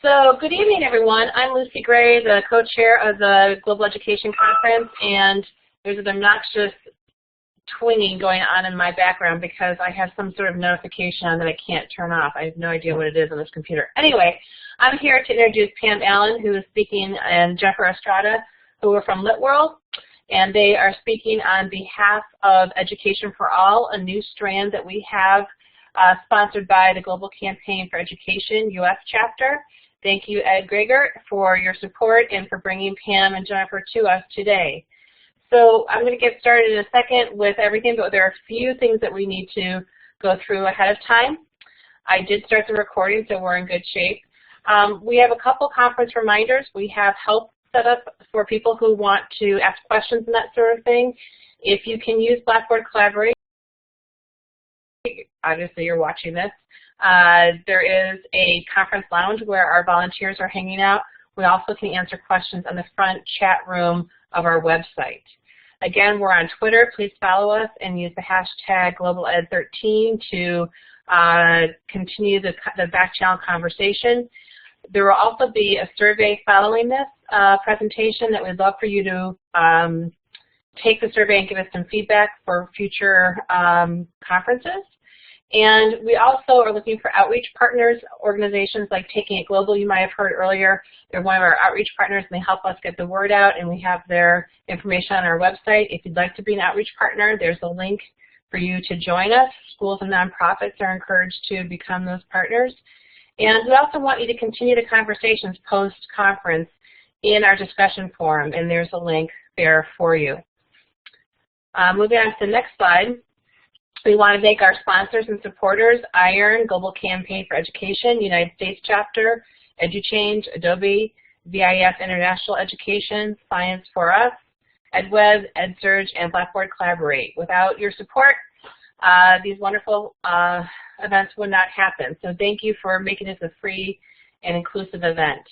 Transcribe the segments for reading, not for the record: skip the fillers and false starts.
So good evening, everyone. I'm Lucy Gray, the co-chair of the Global Education Conference, and there's an obnoxious twinging going on in my background because I have some sort of notification on that I can't turn off. I have no idea what it is on this computer. Anyway, I'm here to introduce Pam Allyn, who is speaking, and Jennifer Estrada, who are from LitWorld, and they are speaking on behalf of Education for All, a new strand that we have sponsored by the Global Campaign for Education U.S. chapter. Thank you, Ed Gregor, for your support and for bringing Pam and Jennifer to us today. So I'm going to get started in a second with everything, but there are a few things that we need to go through ahead of time. I did start the recording, so we're in good shape. We have a couple conference reminders. We have help set up for people who want to ask questions and that sort of thing. If you can use Blackboard Collaborate, obviously you're watching this. There is a conference lounge where our volunteers are hanging out. We also can answer questions on the front chat room of our website. Again, we're on Twitter. Please follow us and use the hashtag GlobalEd13 to continue the back channel conversation. There will also be a survey following this presentation that we'd love for you to take the survey and give us some feedback for future conferences. And we also are looking for outreach partners, organizations like Taking It Global, you might have heard earlier. They're one of our outreach partners, and they help us get the word out, and we have their information on our website. If you'd like to be an outreach partner, there's a link for you to join us. Schools and nonprofits are encouraged to become those partners. And we also want you to continue the conversations post-conference in our discussion forum, and there's a link there for you. Moving on to the next slide. We want to thank our sponsors and supporters, IRON, Global Campaign for Education, United States Chapter, EduChange, Adobe, VIS International Education, Science for Us, EdWeb, EdSurge, and Blackboard Collaborate. Without your support, these wonderful events would not happen. So thank you for making this a free and inclusive event.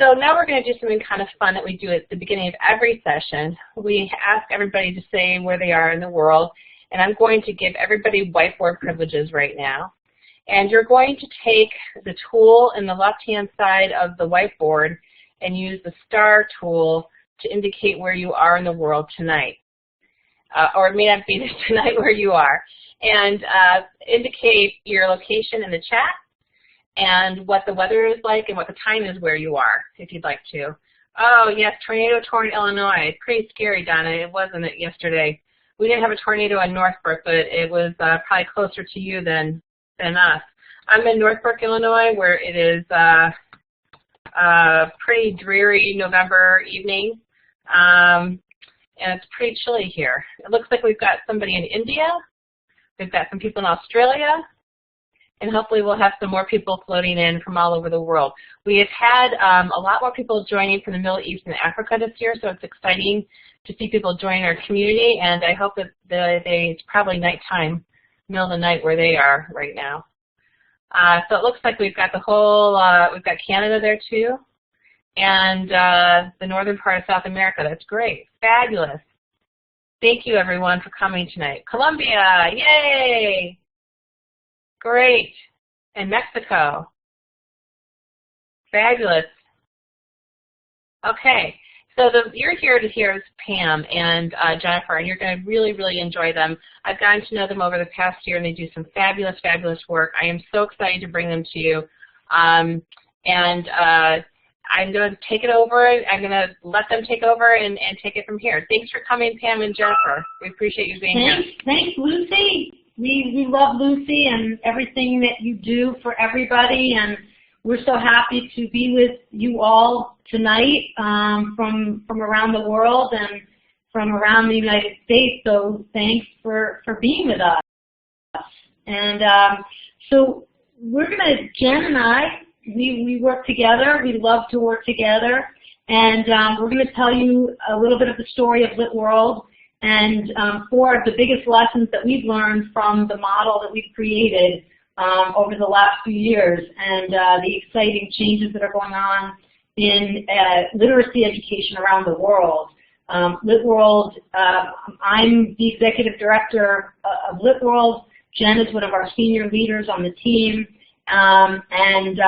So now we're going to do something kind of fun that we do at the beginning of every session. We ask everybody to say where they are in the world, and I'm going to give everybody whiteboard privileges right now. And you're going to take the tool in the left-hand side of the whiteboard and use the star tool to indicate where you are in the world tonight. Or it may not be tonight where you are. And indicate your location in the chat and what the weather is like and what the time is where you are, if you'd like to. Oh, yes, tornado torn Illinois. Pretty scary, Donna. It wasn't it yesterday. We didn't have a tornado in Northbrook, but it was probably closer to you than us. I'm in Northbrook, Illinois, where it is a pretty dreary November evening, and it's pretty chilly here. It looks like we've got somebody in India, we've got some people in Australia, and hopefully we'll have some more people floating in from all over the world. We have had a lot more people joining from the Middle East and Africa this year, so it's exciting to see people join our community, and I hope that it's probably nighttime, middle of the night where they are right now. So it looks like we've got the whole, we've got Canada there too, and the northern part of South America. That's great. Fabulous. Thank you, everyone, for coming tonight. Colombia, yay! Great. And Mexico. Fabulous. Okay. So you're here to hear is Pam and Jennifer, and you're going to really, really enjoy them. I've gotten to know them over the past year, and they do some fabulous, fabulous work. I am so excited to bring them to you. I'm going to take it over. I'm going to let them take over and take it from here. Thanks for coming, Pam and Jennifer. We appreciate you being here. Thanks, Lucy. We love Lucy and everything that you do for everybody, and we're so happy to be with you all tonight from around the world and from around the United States. So thanks for being with us. And so we're going to, Jen and I, we work together. We love to work together. And we're going to tell you a little bit of the story of LitWorld and four of the biggest lessons that we've learned from the model that we've created over the last few years, and the exciting changes that are going on in literacy education around the world. LitWorld, I'm the executive director of LitWorld. Jen is one of our senior leaders on the team, and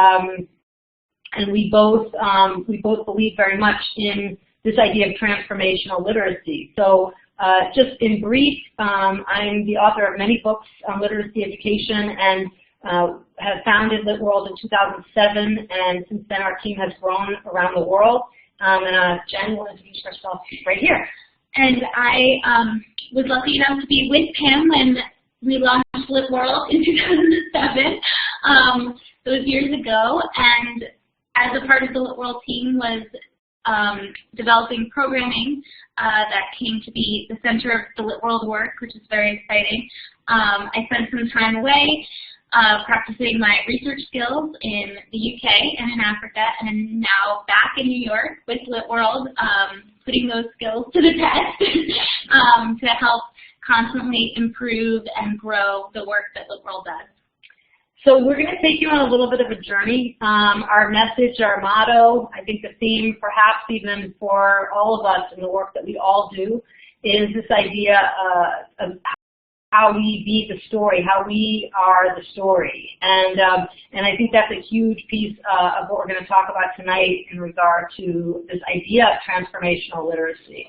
and we both believe very much in this idea of transformational literacy. So just in brief, I'm the author of many books on literacy education, and have founded LitWorld in 2007, and since then our team has grown around the world. And Jen will introduce herself right here. And I was lucky enough to be with Pam when we launched LitWorld in 2007. Those years ago, and as a part of the LitWorld team was developing programming that came to be the center of the LitWorld work, which is very exciting. I spent some time away practicing my research skills in the UK and in Africa, and I'm now back in New York with LitWorld, putting those skills to the test to help constantly improve and grow the work that LitWorld does. So we're going to take you on a little bit of a journey. Our message, our motto, I think the theme perhaps even for all of us in the work that we all do is this idea of how we be the story, how we are the story. And I think that's a huge piece of what we're going to talk about tonight in regard to this idea of transformational literacy.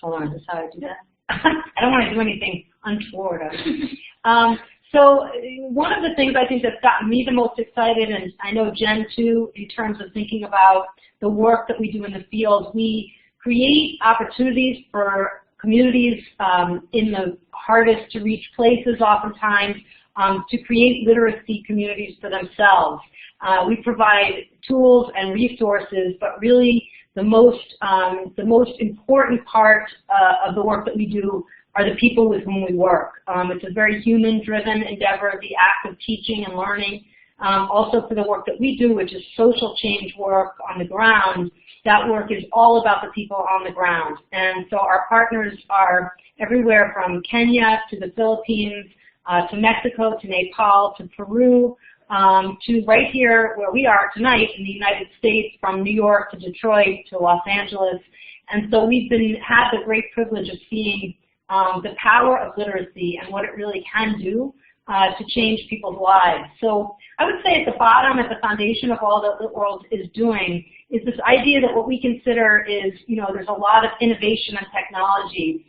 Hold on, is this how I do that? I don't want to do anything untoward. So one of the things I think that's gotten me the most excited, and I know Jen too, in terms of thinking about the work that we do in the field, we create opportunities for communities in the hardest to reach places oftentimes to create literacy communities for themselves. We provide tools and resources, but really the most important part of the work that we do are the people with whom we work. It's a very human-driven endeavor, the act of teaching and learning. Also for the work that we do, which is social change work on the ground, that work is all about the people on the ground. And so our partners are everywhere from Kenya to the Philippines, to Mexico, to Nepal, to Peru, to right here where we are tonight in the United States, from New York to Detroit to Los Angeles. And so we've had the great privilege of seeing the power of literacy and what it really can do to change people's lives. So I would say at the bottom, at the foundation of all that LitWorld is doing, is this idea that what we consider is, there's a lot of innovation and technology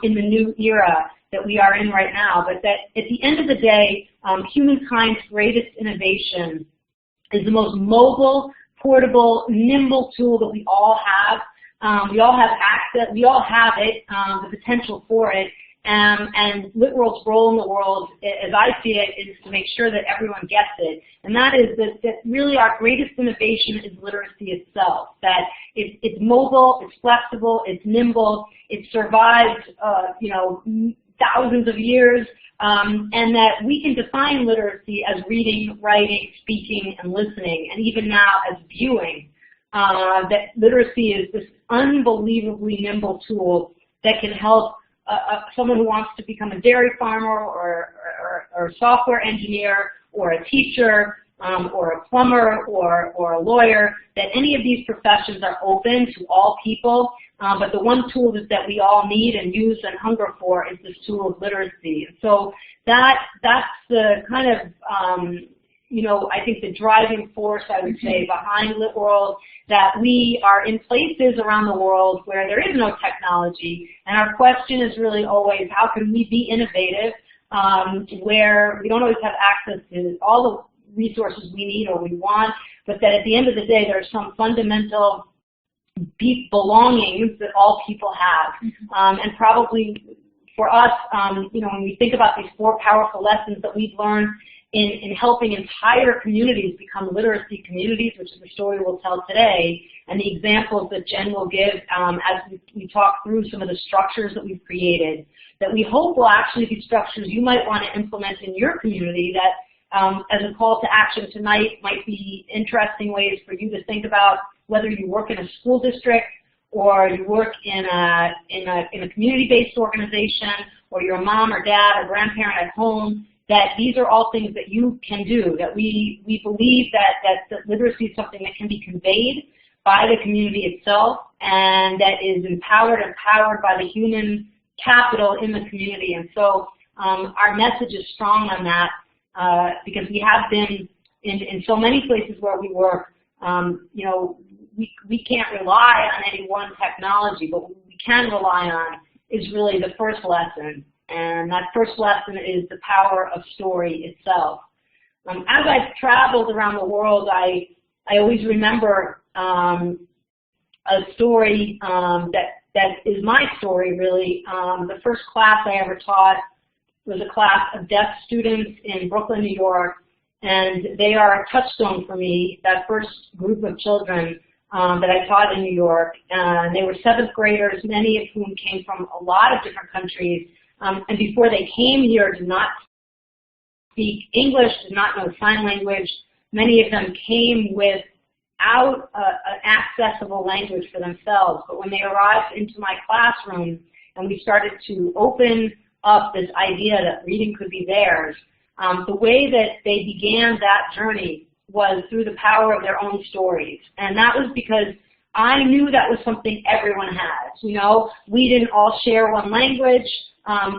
in the new era that we are in right now, but that at the end of the day, humankind's greatest innovation is the most mobile, portable, nimble tool that we all have. We all have access, we all have it, the potential for it, and LitWorld's role in the world, as I see it, is to make sure that everyone gets it. And that is that really our greatest innovation is literacy itself, that it's mobile, it's flexible, it's nimble, it survives, thousands of years, and that we can define literacy as reading, writing, speaking, and listening, and even now as viewing. That literacy is this unbelievably nimble tool that can help someone who wants to become a dairy farmer or a software engineer or a teacher or a plumber or a lawyer, that any of these professions are open to all people, but the one tool that we all need and use and hunger for is this tool of literacy. And so that's the kind of I think the driving force, I would say, behind LitWorld, that we are in places around the world where there is no technology, and our question is really always, how can we be innovative where we don't always have access to all the resources we need or we want, but that at the end of the day there's some fundamental deep belongings that all people have. And probably for us, when we think about these 4 powerful lessons that we've learned in helping entire communities become literacy communities, which is the story we'll tell today, and the examples that Jen will give as we talk through some of the structures that we've created, that we hope will actually be structures you might want to implement in your community, that as a call to action tonight might be interesting ways for you to think about whether you work in a school district or you work in a community-based organization, or you're a mom or dad or grandparent at home, that these are all things that you can do, that we believe that literacy is something that can be conveyed by the community itself, and that is empowered and powered by the human capital in the community. And so our message is strong on that because we have been in so many places where we work You know, we can't rely on any one technology, but what we can rely on is really the first lesson. And that first lesson is the power of story itself. As I've traveled around the world, I always remember a story that is my story, really. The first class I ever taught was a class of deaf students in Brooklyn, New York, and they are a touchstone for me, that first group of children that I taught in New York. They were 7th graders, many of whom came from a lot of different countries, and before they came here did not speak English, did not know sign language. Many of them came without an accessible language for themselves. But when they arrived into my classroom and we started to open up this idea that reading could be theirs, the way that they began that journey was through the power of their own stories. And that was because I knew that was something everyone has. You know, we didn't all share one language.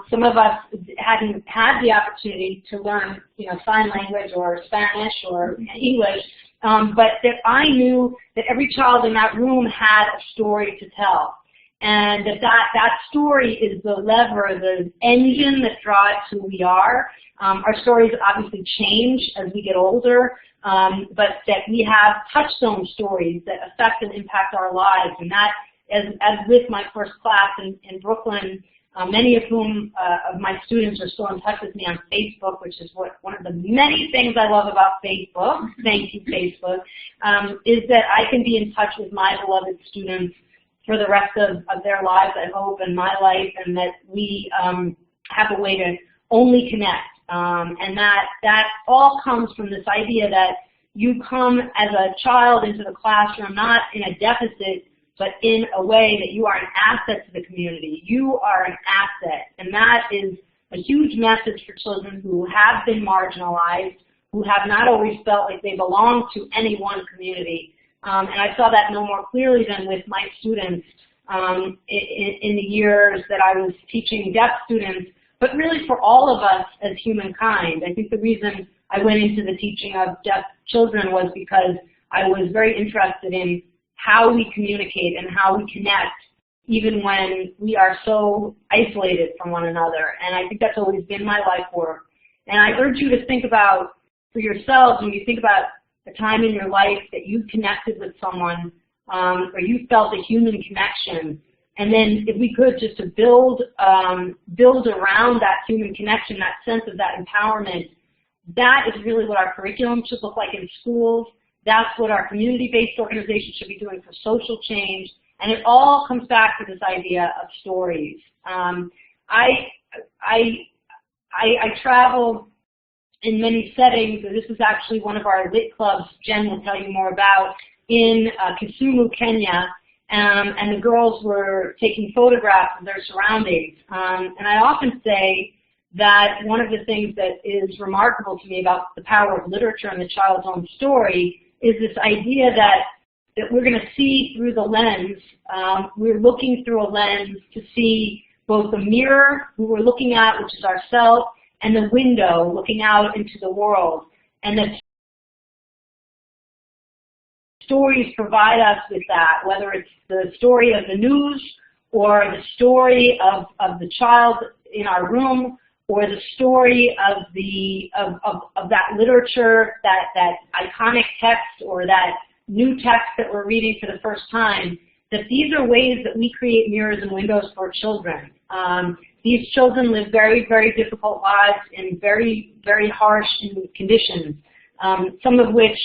Some of us hadn't had the opportunity to learn, you know, sign language or Spanish or English, but that I knew that every child in that room had a story to tell. And that story is the lever, the engine that drives who we are. Our stories obviously change as we get older, but that we have touchstone stories that affect and impact our lives. And that, as with my first class in Brooklyn, many of whom of my students are still in touch with me on Facebook, which is one of the many things I love about Facebook, thank you Facebook, is that I can be in touch with my beloved students for the rest of their lives, I hope, and my life, and that we have a way to only connect. And that all comes from this idea that you come as a child into the classroom not in a deficit, but in a way that you are an asset to the community. You are an asset, and that is a huge message for children who have been marginalized, who have not always felt like they belong to any one community. And I saw that no more clearly than with my students in the years that I was teaching deaf students, but really for all of us as humankind. I think the reason I went into the teaching of deaf children was because I was very interested in how we communicate and how we connect even when we are so isolated from one another. And I think that's always been my life work. And I urge you to think about, for yourselves, when you think about a time in your life that you connected with someone or you felt a human connection, and then if we could just to build around that human connection, that sense of that empowerment, that is really what our curriculum should look like in schools. That's what our community-based organizations should be doing for social change, and it all comes back to this idea of stories. I travel in many settings, and this is actually one of our lit clubs Jen will tell you more about, in Kisumu, Kenya, and the girls were taking photographs of their surroundings. And I often say that one of the things that is remarkable to me about the power of literature and the child's own story is this idea that we're going to see through the lens. We're looking through a lens to see both the mirror who we're looking at, which is ourselves, and the window looking out into the world. And that stories provide us with that, whether it's the story of the news or the story of the child in our room, or the story of that literature, that iconic text, or that new text that we're reading for the first time, that these are ways that we create mirrors and windows for children. These children live very, very difficult lives in very, very harsh conditions, some of which,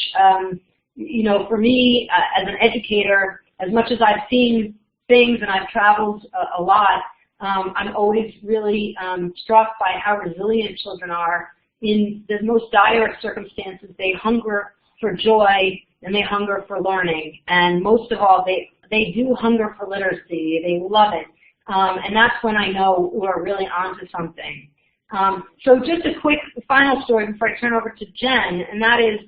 you know, for me as an educator, as much as I've seen things and I've traveled a lot, I'm always really struck by how resilient children are. In the most dire of circumstances, they hunger for joy and they hunger for learning. And most of all, they do hunger for literacy. They love it. And that's when I know we're really onto something. So just a quick final story before I turn over to Jen, and that is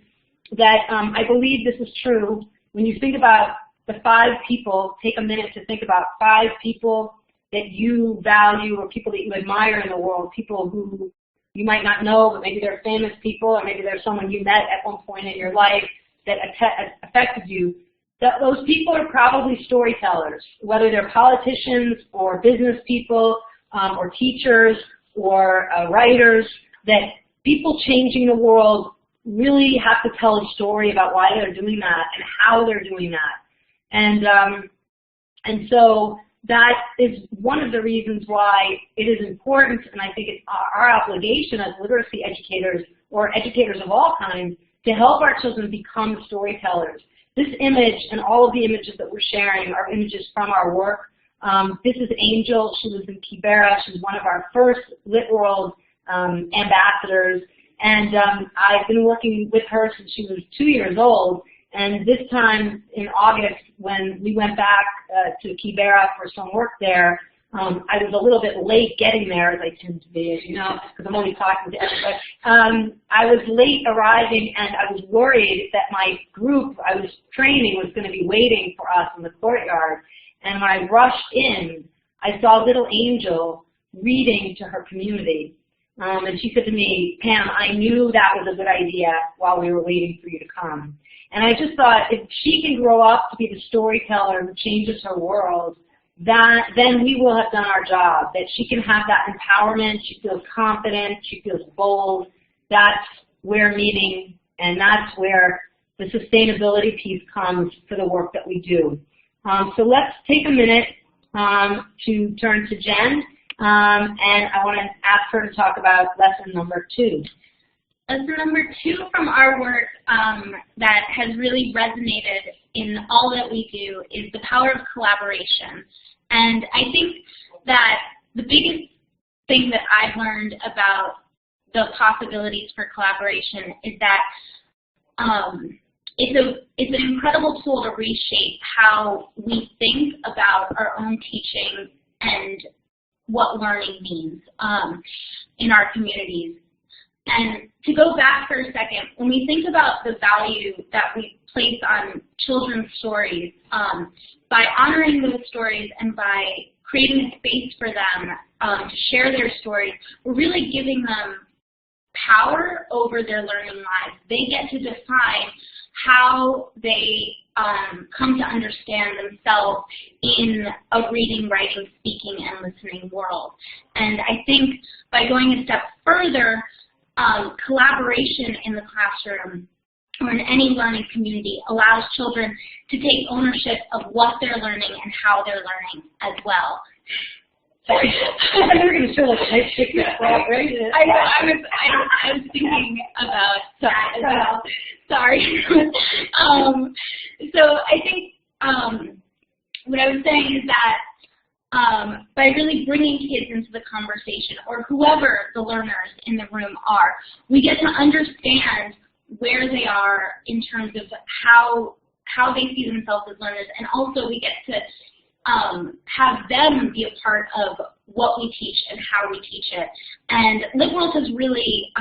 that I believe this is true. When you think about the 5 people, take a minute to think about 5 people that you value or people that you admire in the world, people who you might not know, but maybe they're famous people, or maybe they're someone you met at one point in your life that affected you, those people are probably storytellers, whether they're politicians or business people or teachers or writers, that people changing the world really have to tell a story about why they're doing that and how they're doing that. And so that is one of the reasons why it is important, and I think it's our obligation as literacy educators or educators of all kinds to help our children become storytellers. This image and all of the images that we're sharing are images from our work. This is Angel. She lives in Kibera. She's one of our first LitWorld ambassadors. And I've been working with her since she was 2 years old. And this time in August, when we went back to Kibera for some work there, I was a little bit late getting there, as I tend to be, as you know, because I'm only talking to everybody. I was late arriving, and I was worried that my group I was training was going to be waiting for us in the courtyard. And when I rushed in, I saw little Angel reading to her community. And she said to me, Pam, I knew that was a good idea while we were waiting for you to come. And I just thought, if she can grow up to be the storyteller who changes her world, then we will have done our job, that she can have that empowerment, she feels confident, she feels bold. That's where meaning, and that's where the sustainability piece comes for the work that we do. So let's take a minute to turn to Jen, and I want to ask her to talk about lesson number 2. Lesson number 2 from our work that has really resonated in all that we do is the power of collaboration. And I think that the biggest thing that I've learned about the possibilities for collaboration is that it's an incredible tool to reshape how we think about our own teaching and what learning means in our communities. And to go back for a second, when we think about the value that we place on children's stories, by honoring those stories and by creating a space for them to share their stories, we're really giving them power over their learning lives. They get to define how they come to understand themselves in a reading, writing, speaking, and listening world. And I think by going a step further, collaboration in the classroom or in any learning community allows children to take ownership of what they're learning and how they're learning as well. Sorry. I thought you were going to show like I picked that up, right? I was thinking about that as well. Sorry. So I think what I was saying is that by really bringing kids into the conversation, or whoever the learners in the room are, we get to understand where they are in terms of how they see themselves as learners, and also we get to have them be a part of what we teach and how we teach it. And LitWorld has really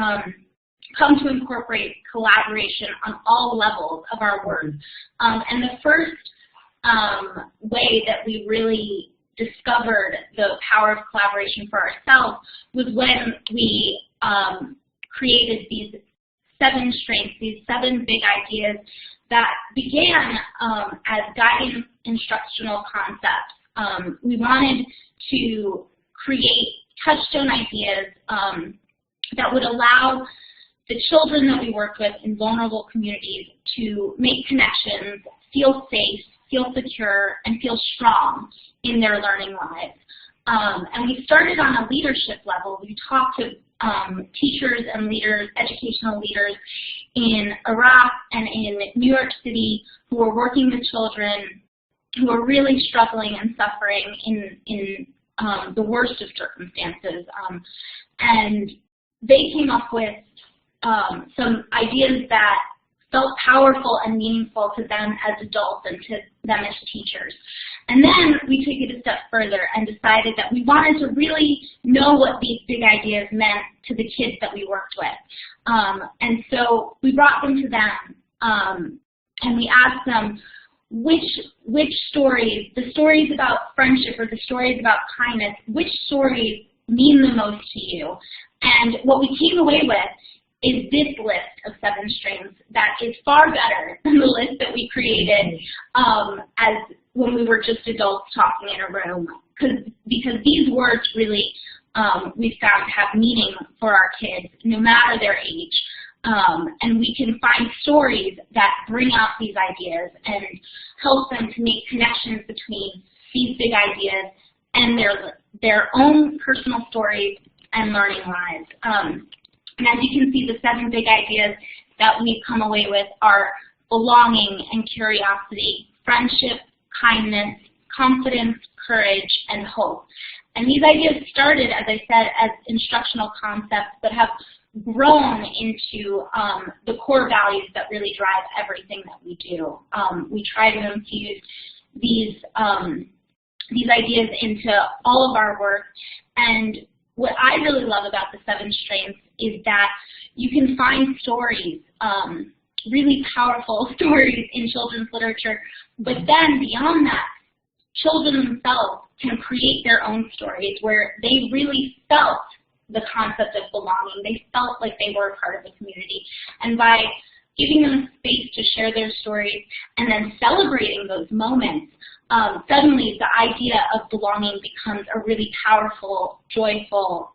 come to incorporate collaboration on all levels of our work. And the first way that we really discovered the power of collaboration for ourselves was when we created these 7 strengths, these 7 big ideas that began as guiding instructional concepts. We wanted to create touchstone ideas that would allow the children that we work with in vulnerable communities to make connections, feel safe, feel secure, and feel strong in their learning lives. And we started on a leadership level. We talked to teachers and leaders, educational leaders in Iraq and in New York City who were working with children who are really struggling and suffering in the worst of circumstances. And they came up with some ideas that felt powerful and meaningful to them as adults and to them as teachers. And then we took it a step further and decided that we wanted to really know what these big ideas meant to the kids that we worked with. And so we brought them to them and we asked them which stories, the stories about friendship or the stories about kindness, which stories mean the most to you? And what we came away with is this list of 7 strengths that is far better than the list that we created as when we were just adults talking in a room. Because these words really, we found, have meaning for our kids, no matter their age. And we can find stories that bring out these ideas and help them to make connections between these big ideas and their own personal stories and learning lives. And as you can see, the 7 big ideas that we've come away with are belonging and curiosity, friendship, kindness, confidence, courage, and hope. And these ideas started, as I said, as instructional concepts, but have grown into the core values that really drive everything that we do. We try to infuse these ideas into all of our work, and what I really love about the 7 strengths is that you can find stories, really powerful stories in children's literature, but then beyond that, children themselves can create their own stories where they really felt the concept of belonging. They felt like they were a part of the community. And by giving them space to share their stories and then celebrating those moments, suddenly the idea of belonging becomes a really powerful, joyful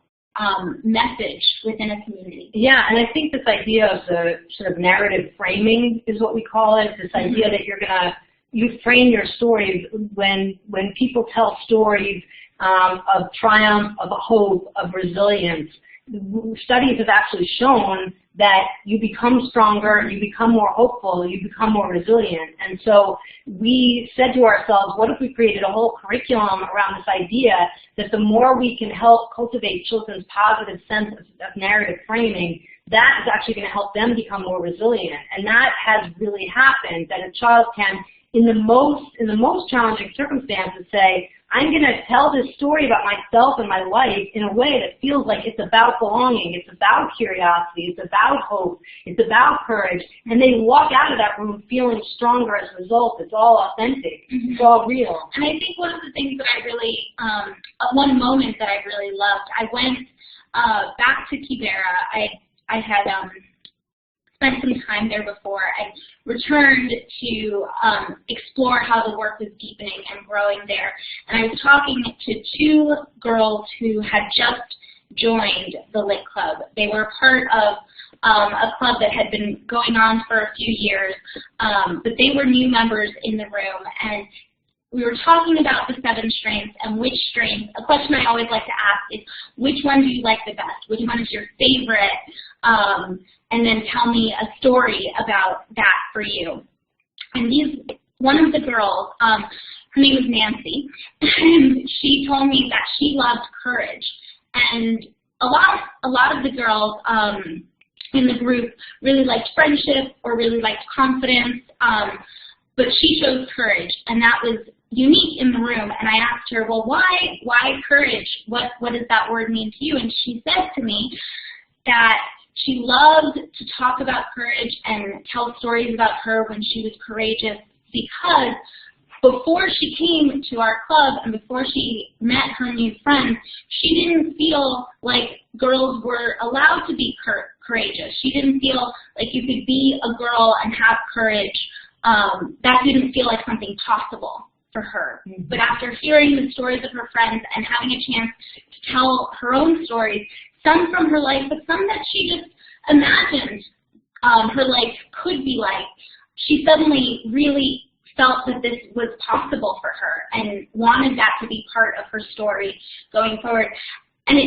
message within a community. Yeah, and I think this idea of the sort of narrative framing is what we call it, this idea that you frame your stories when people tell stories of triumph, of hope, of resilience. Studies have actually shown that you become stronger, you become more hopeful, you become more resilient. And so we said to ourselves, what if we created a whole curriculum around this idea that the more we can help cultivate children's positive sense of narrative framing, that is actually going to help them become more resilient. And that has really happened, that a child can, in the most challenging circumstances, say, I'm going to tell this story about myself and my life in a way that feels like it's about belonging, it's about curiosity, it's about hope, it's about courage, and they walk out of that room feeling stronger as a result. It's all authentic. It's all real. And I think one of the things that I really, one moment that I really loved, I went back to Kibera. I had spent some time there before. I returned to explore how the work was deepening and growing there. And I was talking to 2 girls who had just joined the LitClub. They were part of a club that had been going on for a few years, but they were new members in the room. And we were talking about the 7 strengths and which strength. A question I always like to ask is, which one do you like the best? Which one is your favorite? And then tell me a story about that for you. And one of the girls, her name was Nancy, and she told me that she loved courage. And a lot of the girls in the group really liked friendship or really liked confidence, but she chose courage, and that was unique in the room. And I asked her, well, why courage? What does that word mean to you? And she said to me that she loved to talk about courage and tell stories about her when she was courageous, because before she came to our club and before she met her new friends, she didn't feel like girls were allowed to be courageous. She didn't feel like you could be a girl and have courage. That didn't feel like something possible for her. But after hearing the stories of her friends and having a chance to tell her own stories, some from her life, but some that she just imagined her life could be like, she suddenly really felt that this was possible for her and wanted that to be part of her story going forward. And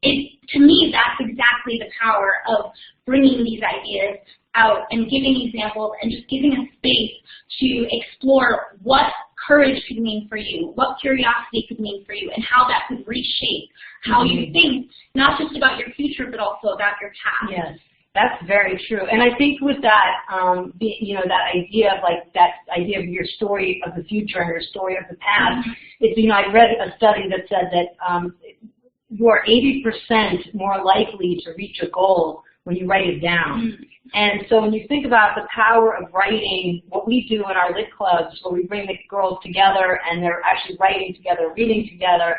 to me, that's exactly the power of bringing these ideas out and giving examples and just giving a space to explore what courage could mean for you, what curiosity could mean for you, and how that could reshape how you think, not just about your future, but also about your past. Yes, that's very true. And I think with that, that idea of your story of the future and your story of the past, I read a study that said that you are 80% more likely to reach a goal when you write it down. And so when you think about the power of writing, what we do in our lit clubs, where we bring the girls together and they're actually writing together, reading together,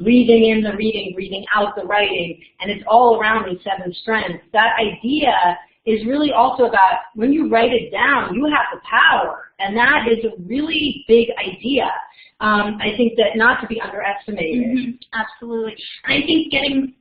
breathing in the reading, breathing out the writing, and it's all around these 7 strengths. That idea is really also about when you write it down, you have the power, and that is a really big idea. I think that not to be underestimated. Mm-hmm. Absolutely. And I think getting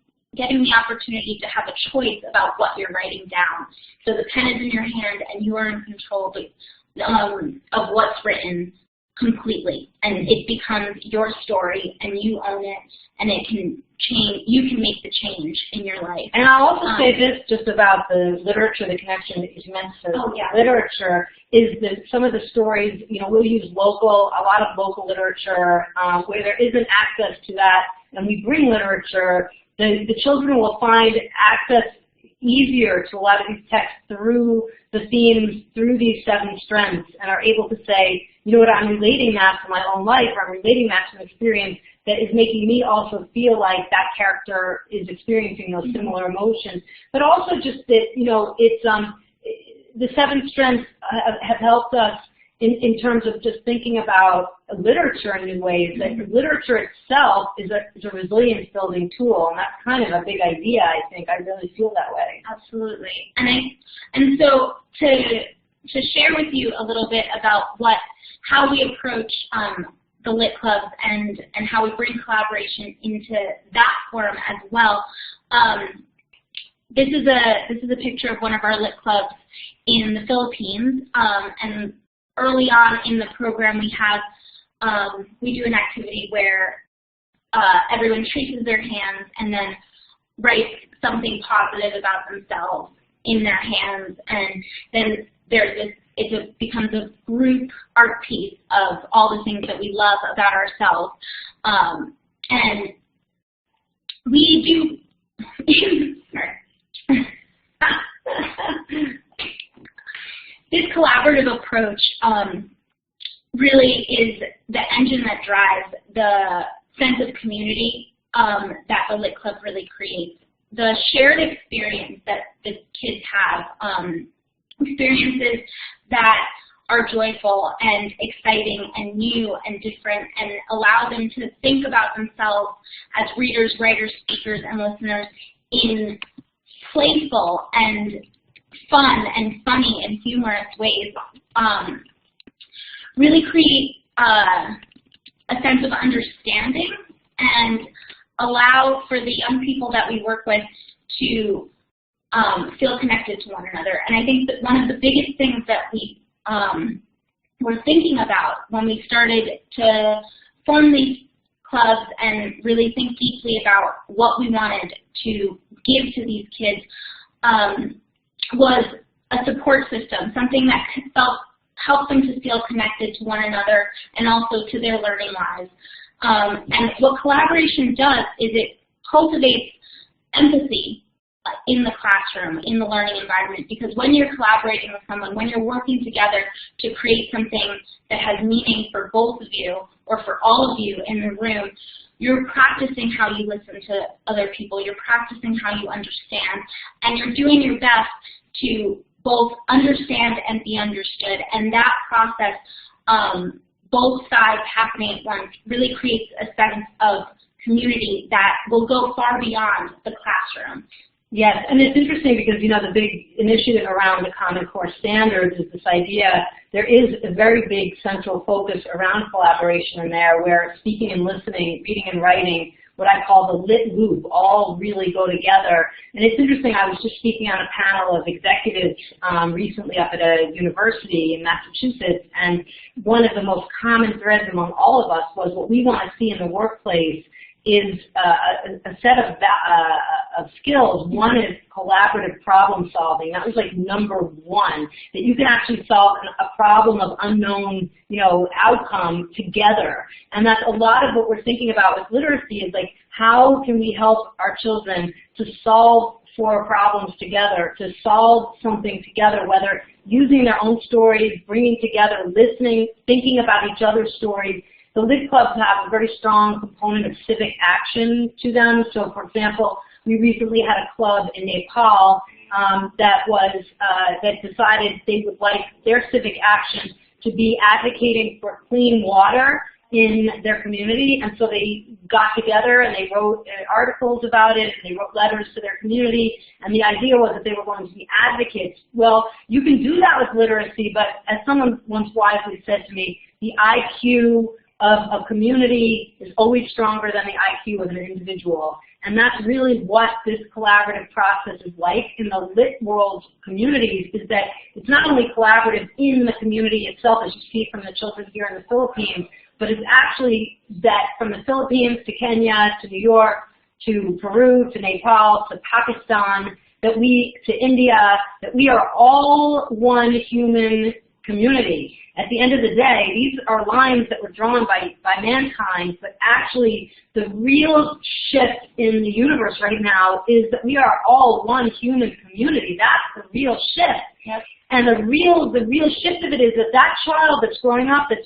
the opportunity to have a choice about what you're writing down. So the pen is in your hand and you are in control of what's written completely. And it becomes your story and you own it, and it can change. You can make the change in your life. And I'll also say this just about the literature, the connection that you mentioned to literature, is that some of the stories, we'll use a lot of local literature where there isn't access to that, and we bring literature. The children will find access easier to a lot of these texts through the themes, through these 7 strengths, and are able to say, you know what, I'm relating that to my own life, or I'm relating that to an experience that is making me also feel like that character is experiencing those similar emotions. But also just that, it's the 7 strengths have helped us in terms of just thinking about literature in new ways. That literature itself is a resilience-building tool, and that's kind of a big idea, I think. I really feel that way. Absolutely. And so to share with you a little bit about how we approach the Lit Clubs and how we bring collaboration into that forum as well. This is a picture of one of our Lit Clubs in the Philippines, and early on in the program we do an activity where everyone traces their hands and then writes something positive about themselves in their hands, and then it becomes a group art piece of all the things that we love about ourselves. And we do, this collaborative approach really is the engine that drives the sense of community that the Lit Club really creates. The shared experience that the kids have, experiences that are joyful and exciting and new and different, and allow them to think about themselves as readers, writers, speakers, and listeners in playful and fun and funny and humorous ways, really create a sense of understanding and allow for the young people that we work with to feel connected to one another. And I think that one of the biggest things that we were thinking about when we started to form these clubs and really think deeply about what we wanted to give to these kids was a support system, something that helped them to feel connected to one another and also to their learning lives. And what collaboration does is it cultivates empathy in the classroom, in the learning environment, because when you're collaborating with someone, when you're working together to create something that has meaning for both of you or for all of you in the room, you're practicing how you listen to other people, you're practicing how you understand, and you're doing your best to both understand and be understood. And that process, both sides happening at once, really creates a sense of community that will go far beyond the classroom. Yes, and it's interesting because, the big initiative around the Common Core Standards is this idea. There is a very big central focus around collaboration in there where speaking and listening, reading and writing, what I call the lit loop, all really go together. And it's interesting, I was just speaking on a panel of executives recently up at a university in Massachusetts, and one of the most common threads among all of us was what we want to see in the workplace is a set of skills. One is collaborative problem solving. That was like number one, that you can actually solve a problem of unknown, outcome together. And that's a lot of what we're thinking about with literacy is like, how can we help our children to solve for problems together, to solve something together, whether using their own stories, bringing together, listening, thinking about each other's stories. The Lit Clubs have a very strong component of civic action to them. So, for example, we recently had a club in Nepal that decided they would like their civic action to be advocating for clean water in their community, and so they got together and they wrote articles about it, and they wrote letters to their community, and the idea was that they were going to be advocates. Well, you can do that with literacy, but as someone once wisely said to me, the IQ of a community is always stronger than the IQ of an individual. And that's really what this collaborative process is like in the LitWorld communities, is that it's not only collaborative in the community itself, as you see from the children here in the Philippines, but it's actually that from the Philippines to Kenya to New York to Peru to Nepal to Pakistan, to India, that we are all one human community. At the end of the day, these are lines that were drawn by mankind, but actually the real shift in the universe right now is that we are all one human community. That's the real shift. Yep. And the real shift of it is that child that's growing up, that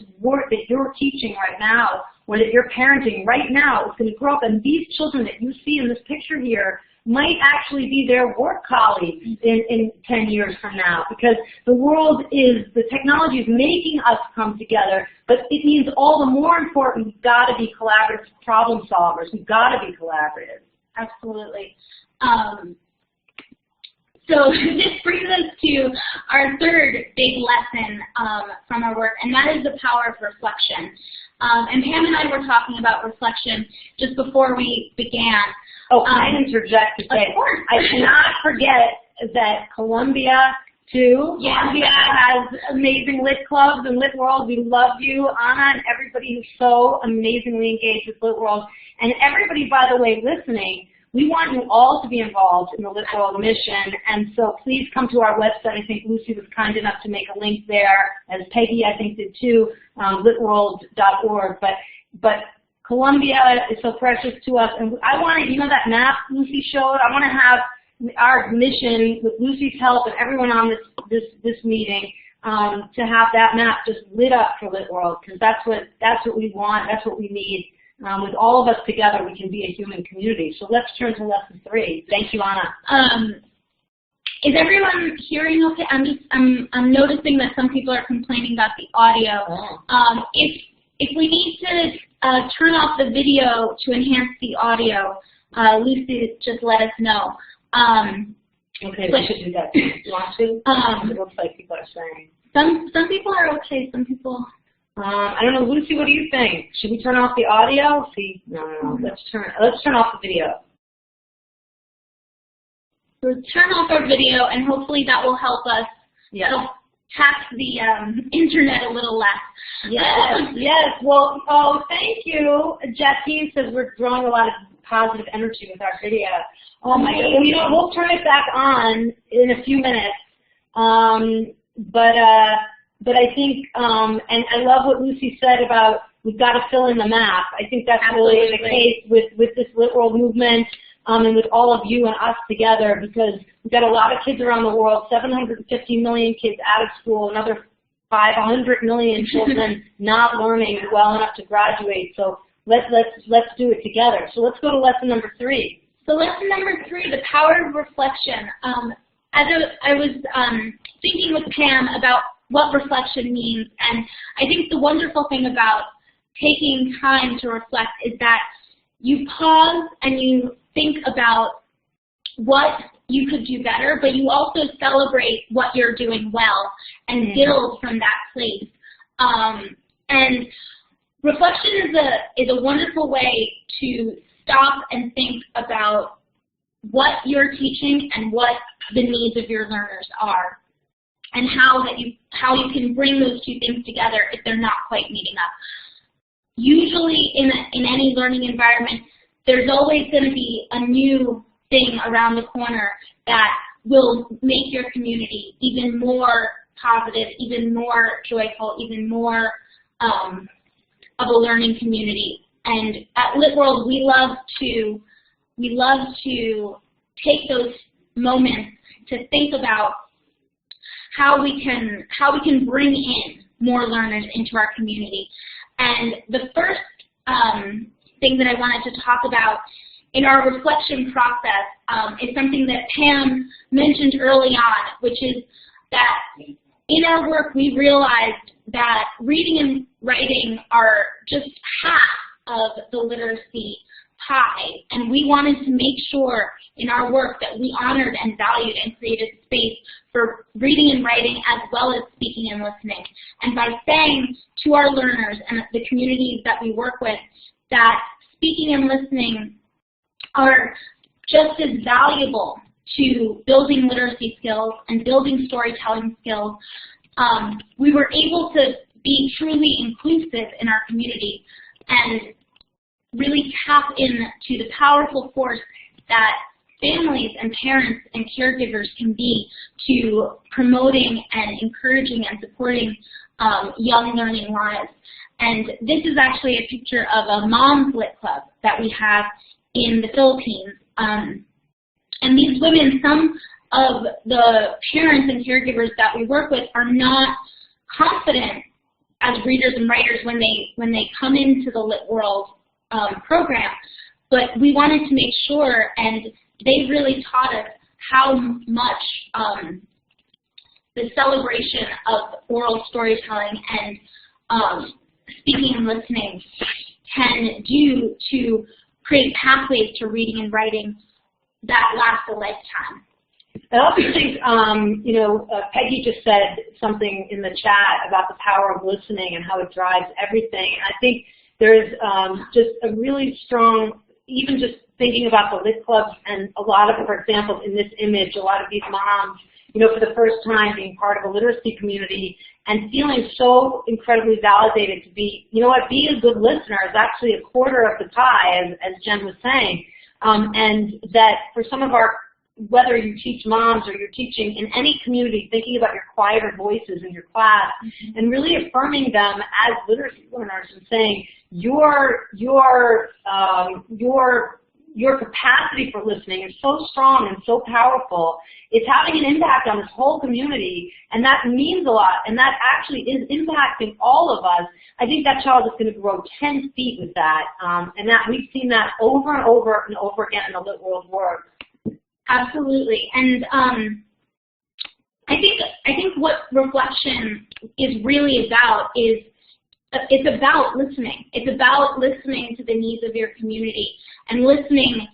you're teaching right now, or that you're parenting right now, is going to grow up, and these children that you see in this picture here might actually be their work colleagues in 10 years from now, because the technology is making us come together, but it means all the more important, we've got to be collaborative problem solvers. We've got to be collaborative. Absolutely. So this brings us to our third big lesson from our work, and that is the power of reflection. And Pam and I were talking about reflection just before we began. Oh, can I interject to say, I cannot forget that Columbia, too. Yeah. Columbia has amazing LitClubs and LitWorld. We love you, Anna, and everybody who's so amazingly engaged with LitWorld. And everybody, by the way, listening, we want you all to be involved in the LitWorld mission, and so please come to our website. I think Lucy was kind enough to make a link there, as Peggy, I think, did too, litworld.org. But Columbia is so precious to us, and I want to, that map Lucy showed, I want to have our mission, with Lucy's help and everyone on this meeting, to have that map just lit up for LitWorld, because that's what we want, that's what we need. With all of us together, we can be a human community. So let's turn to lesson 3. Thank you, Anna. Is everyone hearing okay? I'm noticing that some people are complaining about the audio. Oh. If we need to turn off the video to enhance the audio, Lucy, just let us know. Okay, we should do that. You want to? It looks like people are saying. Some people are okay. Some people. I don't know, Lucy. What do you think? Should we turn off the audio? See, no. Let's turn off the video. So turn off our video, and hopefully that will help us. Yes. Tax the internet a little less. Yes. Yes. Well, thank you. Jackie says we're drawing a lot of positive energy with our video. Oh my God. We'll turn it back on in a few minutes. But I think, and I love what Lucy said about we've got to fill in the map. I think that's really the case with this LitWorld movement, and with all of you and us together, because we've got a lot of kids around the world, 750 million kids out of school, another 500 million children not learning well enough to graduate. So let's do it together. So let's go to lesson number 3. So lesson number 3, the power of reflection. As I was thinking with Pam about what reflection means, and I think the wonderful thing about taking time to reflect is that you pause and you think about what you could do better, but you also celebrate what you're doing well and build from that place. And reflection is a wonderful way to stop and think about what you're teaching and what the needs of your learners are, and how you can bring those two things together if they're not quite meeting up. Usually in any learning environment, there's always going to be a new thing around the corner that will make your community even more positive, even more joyful, even more of a learning community. And at LitWorld, we love to take those moments to think about how we can bring in more learners into our community. And the first thing that I wanted to talk about in our reflection process is something that Pam mentioned early on, which is that in our work we realized that reading and writing are just half of the literacy pie, and we wanted to make sure in our work that we honored and valued and created space for reading and writing as well as speaking and listening. And by saying to our learners and the communities that we work with that speaking and listening are just as valuable to building literacy skills and building storytelling skills, we were able to be truly inclusive in our community and really tap into the powerful force that families and parents and caregivers can be to promoting and encouraging and supporting young learning lives. And this is actually a picture of a mom's LitClub that we have in the Philippines. And these women, some of the parents and caregivers that we work with are not confident as readers and writers when they come into the LitWorld program, but we wanted to make sure, and they really taught us how much the celebration of oral storytelling and speaking and listening can do to create pathways to reading and writing that last a lifetime. I also think, Peggy just said something in the chat about the power of listening and how it drives everything. I think there's just a really strong, even just thinking about the LitClubs and a lot of, for example, in this image, a lot of these moms, for the first time being part of a literacy community and feeling so incredibly validated to be, being a good listener is actually a quarter of the pie, as Jen was saying. And that for some of our, whether you teach moms or you're teaching in any community, thinking about your quieter voices in your class and really affirming them as literacy learners and saying your capacity for listening is so strong and so powerful. It's having an impact on this whole community, and that means a lot, and that actually is impacting all of us. I think that child is going to grow 10 feet with that, and that we've seen that over and over and over again in the LitWorld work. Absolutely, and I think what reflection is really about is it's about listening. It's about listening to the needs of your community and listening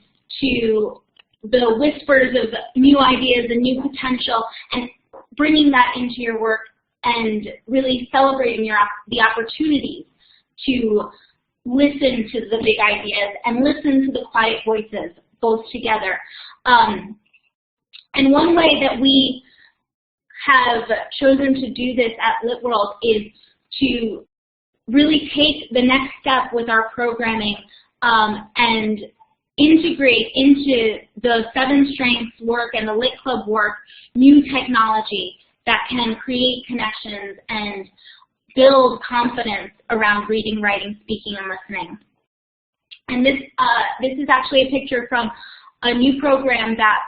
to the whispers of new ideas and new potential and bringing that into your work and really celebrating the opportunities to listen to the big ideas and listen to the quiet voices both together. And one way that we have chosen to do this at LitWorld is to really take the next step with our programming and integrate into the 7 Strengths work and the LitClub work new technology that can create connections and build confidence around reading, writing, speaking, and listening. And this is actually a picture from a new program that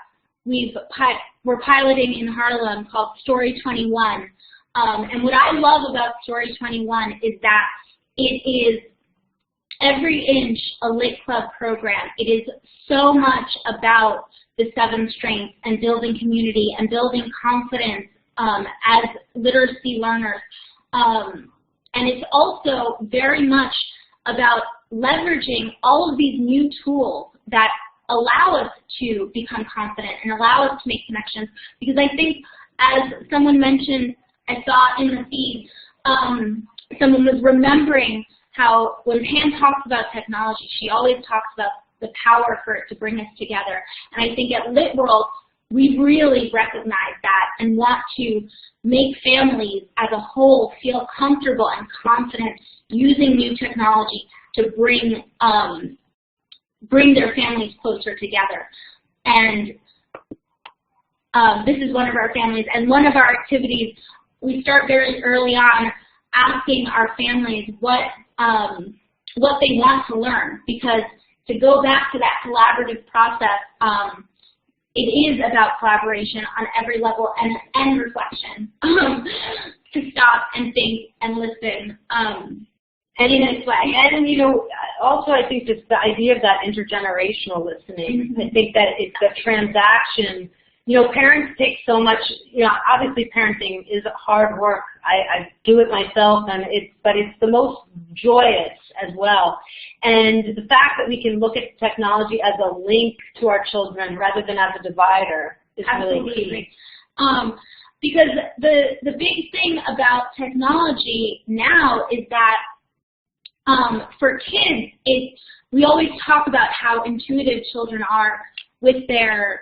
we're piloting in Harlem called Story 21. And what I love about Story 21 is that it is every inch a LitClub program. It is so much about the 7 Strengths and building community and building confidence as literacy learners. And it's also very much about leveraging all of these new tools that allow us to become confident and allow us to make connections. Because I think, as someone mentioned, I saw in the feed, someone was remembering how when Pam talks about technology, she always talks about the power for it to bring us together. And I think at LitWorld, we really recognize that and want to make families as a whole feel comfortable and confident using new technology to bring their families closer together. And this is one of our families, and one of our activities, we start very early on asking our families what they want to learn, because to go back to that collaborative process, it is about collaboration on every level and reflection to stop and think and listen in this way. And also I think just the idea of that intergenerational listening. I think that it's the transaction parents take so much, obviously parenting is hard work. I do it myself, but it's the most joyous as well. And the fact that we can look at technology as a link to our children rather than as a divider is really key. Because the big thing about technology now is that for kids, we always talk about how intuitive children are with their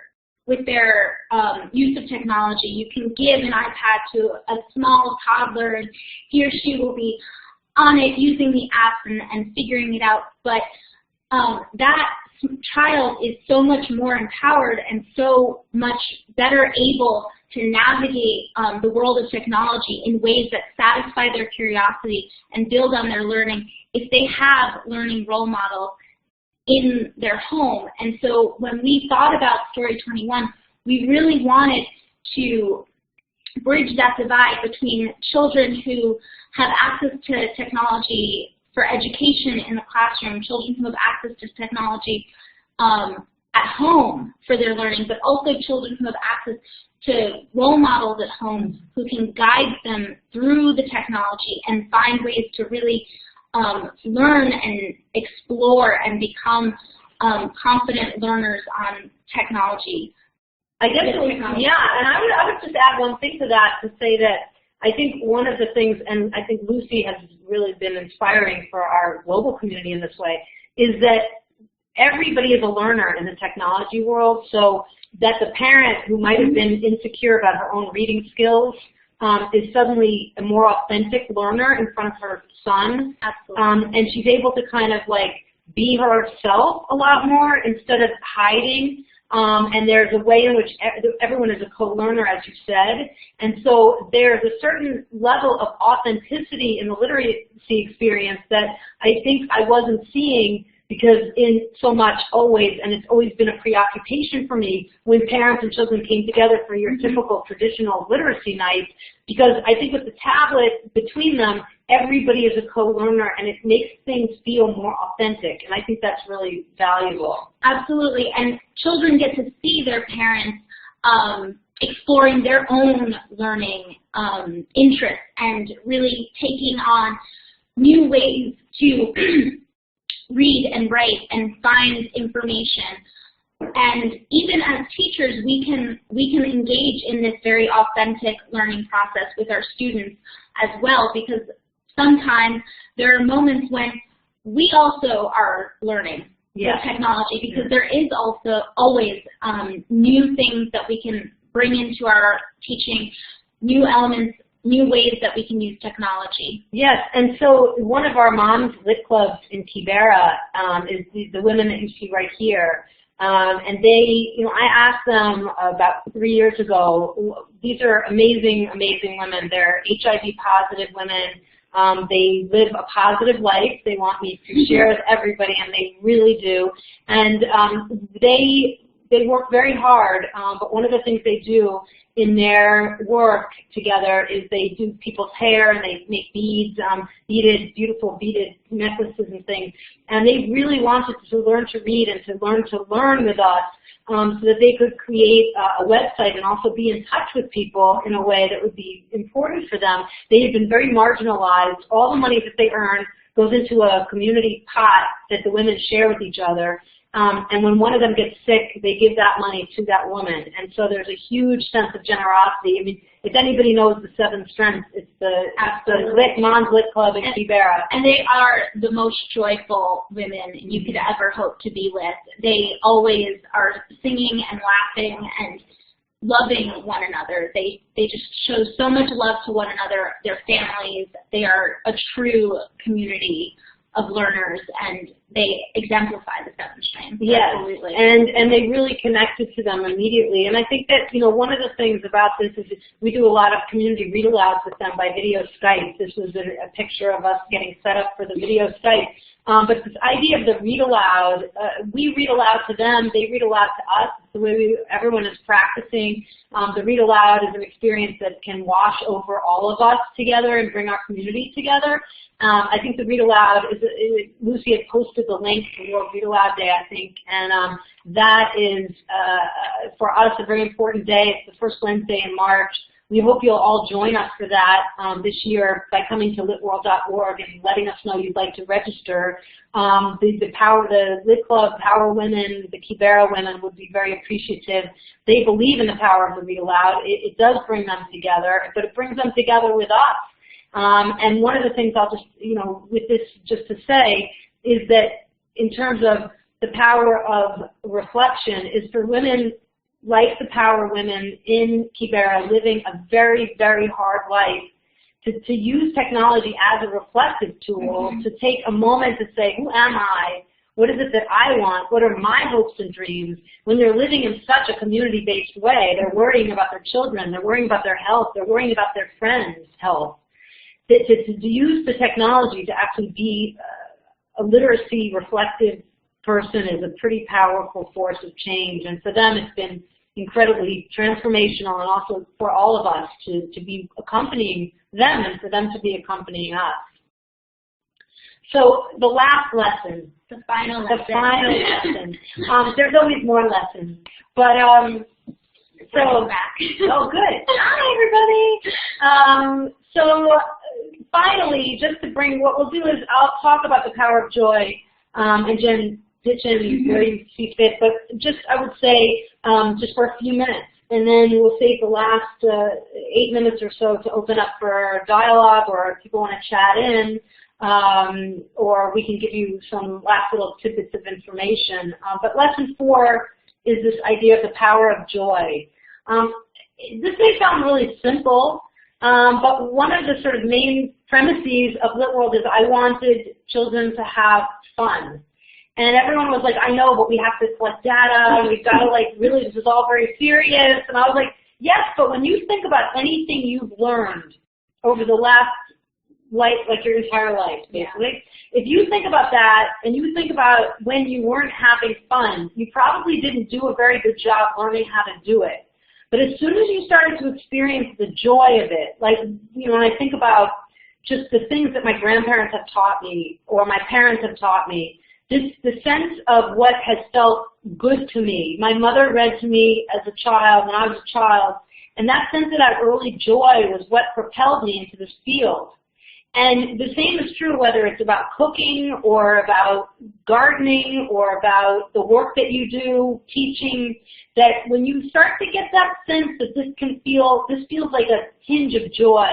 use of technology. You can give an iPad to a small toddler, and he or she will be on it using the apps and figuring it out. But that child is so much more empowered and so much better able to navigate the world of technology in ways that satisfy their curiosity and build on their learning if they have learning role models in their home. And so when we thought about Story 21, we really wanted to bridge that divide between children who have access to technology for education in the classroom, children who have access to technology at home for their learning, but also children who have access to role models at home who can guide them through the technology and find ways to really learn and explore and become confident learners on technology. I guess, yeah, and I would just add one thing to that, to say that I think one of the things, and I think Lucy has really been inspiring for our global community in this way, is that everybody is a learner in the technology world, so that the parent who might have been insecure about her own reading skills is suddenly a more authentic learner in front of her son. Absolutely. And she's able to kind of like be herself a lot more instead of hiding. And there's a way in which everyone is a co-learner, as you said. And so there's a certain level of authenticity in the literacy experience that I think I wasn't seeing, because in so much always, and it's always been a preoccupation for me when parents and children came together for your typical traditional literacy night, because I think with the tablet between them, everybody is a co-learner and it makes things feel more authentic, and I think that's really valuable. Absolutely, and children get to see their parents exploring their own learning interests and really taking on new ways to read and write and find information. And even as teachers, we can engage in this very authentic learning process with our students as well, because sometimes there are moments when we also are learning with technology, because there is also always new things that we can bring into our teaching, new elements, new ways that we can use technology. Yes, and so one of our moms' lit clubs in Kibera is the women that you see right here. And they, I asked them about 3 years ago, these are amazing, amazing women. They're HIV positive women. They live a positive life. They want me to share with everybody, and they really do. And they work very hard, but one of the things they do in their work together is they do people's hair, and they make beads, beautiful beaded necklaces and things. And they really wanted to learn to read and to learn with us, so that they could create a website and also be in touch with people in a way that would be important for them. They have been very marginalized. All the money that they earn goes into a community pot that the women share with each other. And when one of them gets sick, they give that money to that woman. And so there's a huge sense of generosity. I mean, if anybody knows the 7 strengths, it's the Mom's Lit Club in Kibera. And they are the most joyful women you could ever hope to be with. They always are singing and laughing and loving one another. They just show so much love to one another, their families. They are a true community of learners, and they exemplify the 7 strengths. Yes, absolutely. And they really connected to them immediately. And I think that, one of the things about this is we do a lot of community read-alouds with them by video Skype. This was a picture of us getting set up for the video Skype. But this idea of the read-aloud, we read aloud to them, they read aloud to us. It's the way everyone is practicing. The read-aloud is an experience that can wash over all of us together and bring our community together. I think the read-aloud is, Lucy had posted posted the link to World Read Aloud Day, I think, and that is, for us, a very important day. It's the first Wednesday in March. We hope you'll all join us for that this year by coming to litworld.org and letting us know you'd like to register. The LitClub Power Women, the Kibera women would be very appreciative. They believe in the power of the Read Aloud. It does bring them together, but it brings them together with us. And one of the things I'll just, with this just to say is that in terms of the power of reflection is for women like the Power Women in Kibera living a very, very hard life to use technology as a reflective tool, to take a moment to say, who am I? What is it that I want? What are my hopes and dreams? When they're living in such a community-based way, they're worrying about their children, they're worrying about their health, they're worrying about their friends' health. To use the technology to actually be a literacy reflective person is a pretty powerful force of change, and for them it's been incredibly transformational, and also for all of us to be accompanying them and for them to be accompanying us. So the last lesson. The final lesson. The final lesson. There's always more lessons, but so back. Oh, good. Hi, everybody. So finally, just to bring, what we'll do is I'll talk about the power of joy, and Jen pitch in where you see fit, but just, I would say, just for a few minutes, and then we'll save the last 8 minutes or so to open up for dialogue, or if people want to chat in, or we can give you some last little tidbits of information. But lesson 4 is this idea of the power of joy. This may sound really simple, but one of the sort of main premises of LitWorld is I wanted children to have fun. And everyone was like, I know, but we have to collect data, and we've got to really, this is all very serious. And I was like, yes, but when you think about anything you've learned over the last life, like your entire life, basically, if you think about that, and you think about when you weren't having fun, you probably didn't do a very good job learning how to do it. But as soon as you started to experience the joy of it, like, when I think about just the things that my grandparents have taught me, or my parents have taught me, the sense of what has felt good to me. My mother read to me as a child, when I was a child, and that sense of that early joy was what propelled me into this field. And the same is true whether it's about cooking, or about gardening, or about the work that you do, teaching, that when you start to get that sense that this feels like a hinge of joy,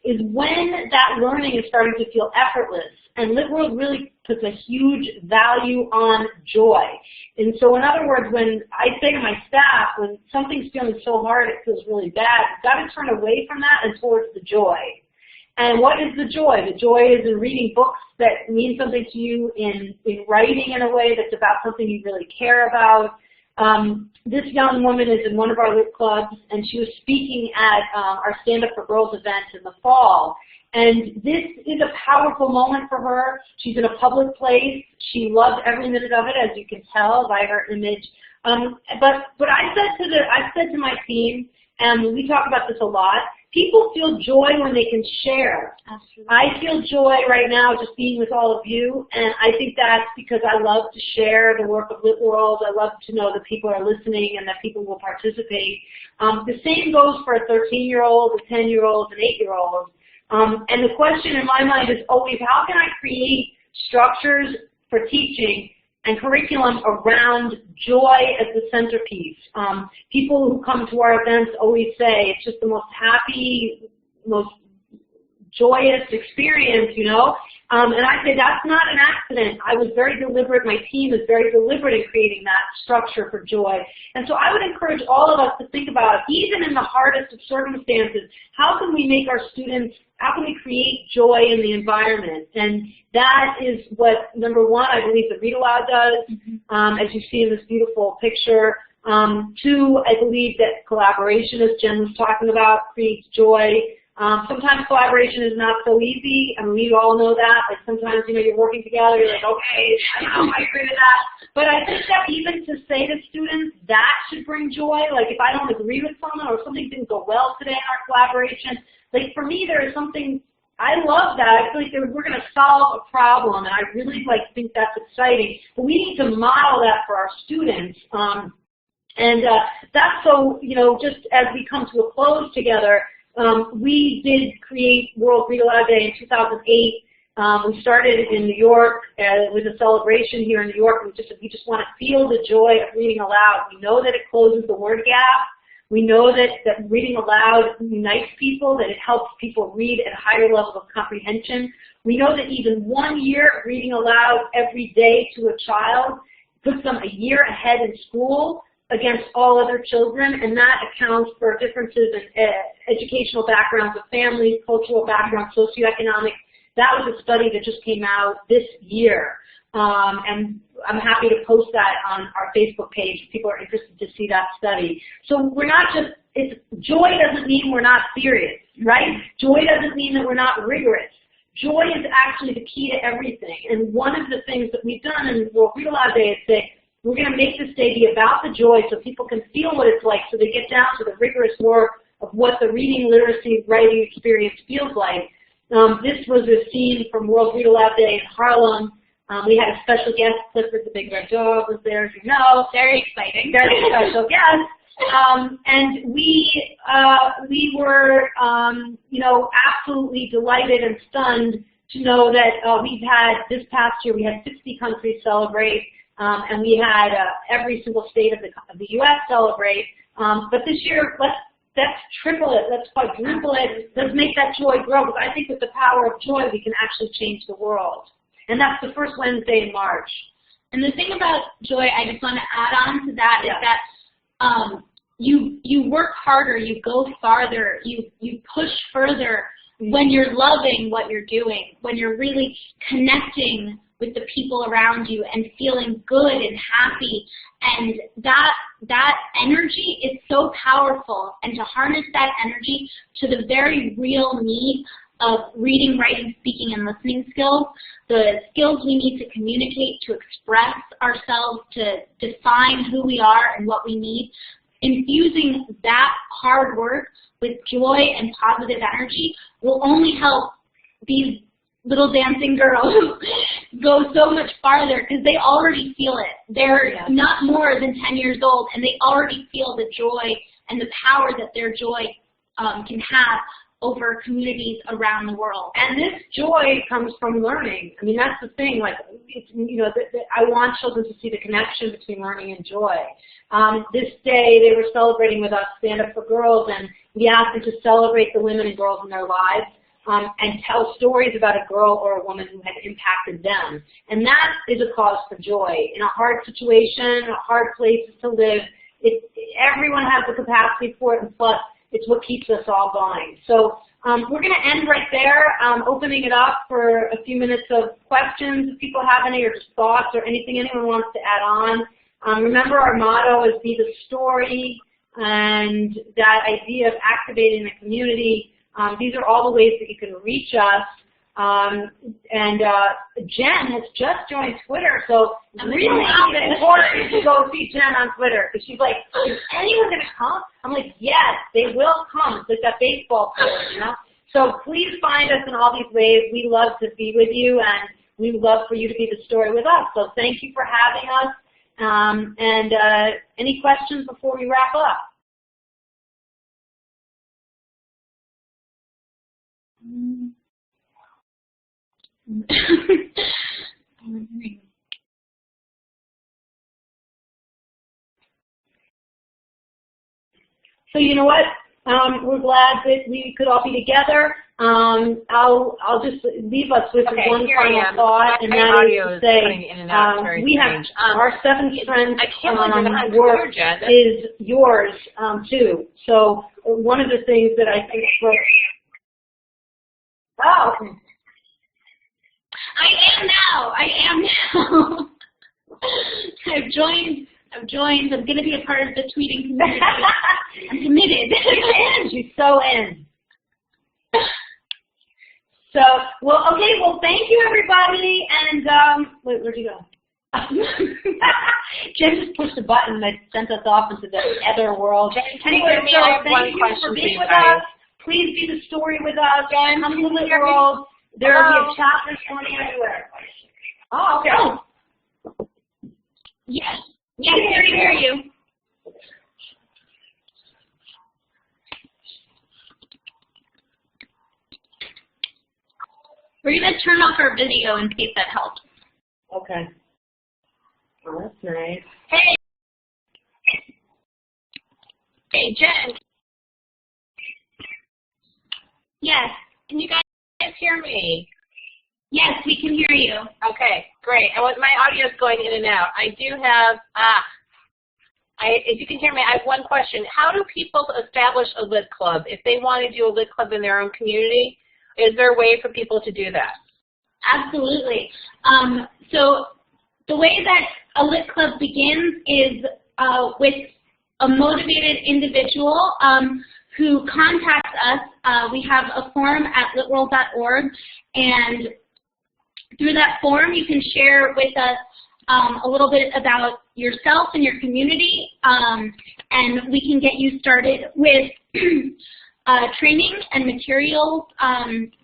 is when that learning is starting to feel effortless. And LitWorld really puts a huge value on joy. And so in other words, when I say to my staff, when something's feeling so hard it feels really bad, you've got to turn away from that and towards the joy. And what is the joy? The joy is in reading books that mean something to you, in writing in a way that's about something you really care about. This young woman is in one of our lit clubs, and she was speaking at our Stand Up for Girls event in the fall. And this is a powerful moment for her. She's in a public place. She loved every minute of it, as you can tell by her image. But I said to my team, and we talk about this a lot, people feel joy when they can share. Absolutely. I feel joy right now just being with all of you, and I think that's because I love to share the work of LitWorld. I love to know that people are listening and that people will participate. The same goes for a 13-year-old, a 10-year-old, an 8-year-old. And the question in my mind is always, how can I create structures for teaching and curriculum around joy as the centerpiece? People who come to our events always say it's just the most happy, most joyous experience, and I say that's not an accident. I was very deliberate, my team is very deliberate in creating that structure for joy. And so I would encourage all of us to think about, even in the hardest of circumstances, how can we make our students, how can we create joy in the environment? And that is what, number one, I believe the Read Aloud does, as you see in this beautiful picture. 2, I believe that collaboration, as Jen was talking about, creates joy. Sometimes collaboration is not so easy. I mean, we all know that. Like sometimes, you're working together, you're like, okay, I agree with that. But I think that even to say to students, that should bring joy. Like if I don't agree with someone or something didn't go well today in our collaboration, like for me there is something I love that. I feel like we're going to solve a problem, and I really think that's exciting. But we need to model that for our students. That's so, just as we come to a close together, we did create World Read Aloud Day in 2008. We started in New York with a celebration here in New York. We just want to feel the joy of reading aloud. We know that it closes the word gap. We know that reading aloud unites people, that it helps people read at higher levels of comprehension. We know that even 1 year of reading aloud every day to a child puts them a year ahead in school against all other children, and that accounts for differences in educational backgrounds of families, cultural backgrounds, socioeconomic. That was a study that just came out this year, and I'm happy to post that on our Facebook page if people are interested to see that study. So we're not just, joy doesn't mean we're not serious, right? Joy doesn't mean that we're not rigorous. Joy is actually the key to everything, and one of the things that we've done in World Read Aloud Day is say, we're going to make this day be about the joy so people can feel what it's like, so they get down to the rigorous work of what the reading, literacy, writing experience feels like. This was a scene from World Read Aloud Day in Harlem. We had a special guest, Clifford the Big Red Dog was there, as you know. Very exciting. Very special guest. And we were, absolutely delighted and stunned to know that we've had, this past year, we had 60 countries celebrate, and we had every single state of the U.S. celebrate. But this year, let's triple it, let's quadruple it, let's make that joy grow, because I think with the power of joy, we can actually change the world. And that's the first Wednesday in March. And the thing about joy, I just want to add on to that, is that you work harder, you go farther, you push further when you're loving what you're doing, when you're really connecting with the people around you and feeling good and happy. And that energy is so powerful. And to harness that energy to the very real need of reading, writing, speaking, and listening skills, the skills we need to communicate, to express ourselves, to define who we are and what we need, infusing that hard work with joy and positive energy will only help these little dancing girls go so much farther, because they already feel it. They're not more than 10 years old, and they already feel the joy and the power that their joy can have over communities around the world. And this joy comes from learning. I mean, that's the thing. I want children to see the connection between learning and joy. This day, they were celebrating with us Stand Up for Girls, and we asked them to celebrate the women and girls in their lives. And tell stories about a girl or a woman who had impacted them. And that is a cause for joy. In a hard situation, a hard place to live, everyone has the capacity for it, and plus, it's what keeps us all going. So we're going to end right there, opening it up for a few minutes of questions, if people have any, or just thoughts or anything anyone wants to add on. Remember, our motto is Be the Story, and that idea of activating the community. These are all the ways that you can reach us. Jen has just joined Twitter, so it's really important to go see Jen on Twitter, because she's like, is anyone going to come? I'm like, yes, they will come. It's like that baseball player, you know? So please find us in all these ways. We love to be with you, and we would love for you to be the story with us. So thank you for having us. Any questions before we wrap up? So you know what? We're glad that we could all be together. I'll just leave us with one final thought, and that is to say we have our seventh strength work is yours too. So one of the things that I think I am now. I've joined. I'm going to be a part of the tweeting community. I'm committed. She's so in. So, okay, thank you, everybody. And, wait, where'd you go? Jen just pushed a button that sent us off into the other world. Anyway, so thank you for being with us. Please be the story with us. Come to LitWorld. There will be a chapter going everywhere. Oh, okay. Yes. Yes, I can hear you. We're going to turn off our video and see if that helps. Okay. Oh, that's nice. Hey. Hey, Jen. Yes. Can you guys hear me? Yes, we can hear you. Okay, great. And my audio is going in and out. I do have, if you can hear me, I have one question. How do people establish a LitClub? If they want to do a LitClub in their own community, is there a way for people to do that? Absolutely. So the way that a LitClub begins is with a motivated individual who contacts us. We have a forum at litworld.org, and through that forum you can share with us a little bit about yourself and your community, and we can get you started with training and materials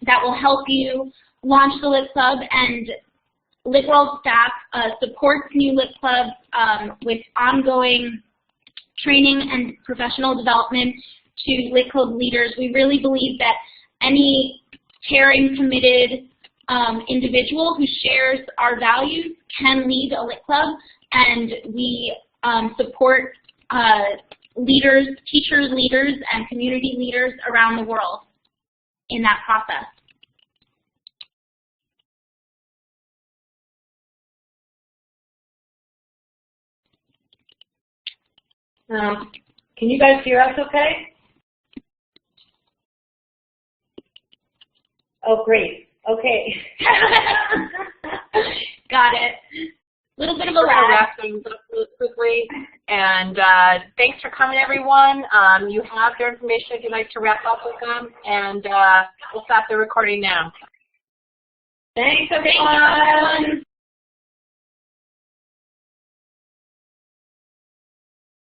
that will help you launch the LitClub, and LitWorld staff supports new LitClubs with ongoing training and professional development to LitClub leaders. We really believe that any caring, committed individual who shares our values can lead a LitClub, and we support leaders, teachers, leaders, and community leaders around the world in that process. Can you guys hear us okay? Oh, great. Okay. Got it. A little bit of a We're going to lag. wrap things up really quickly. And thanks for coming, everyone. You have their information if you'd like to wrap up with them. And we'll stop the recording now. Thanks, everyone.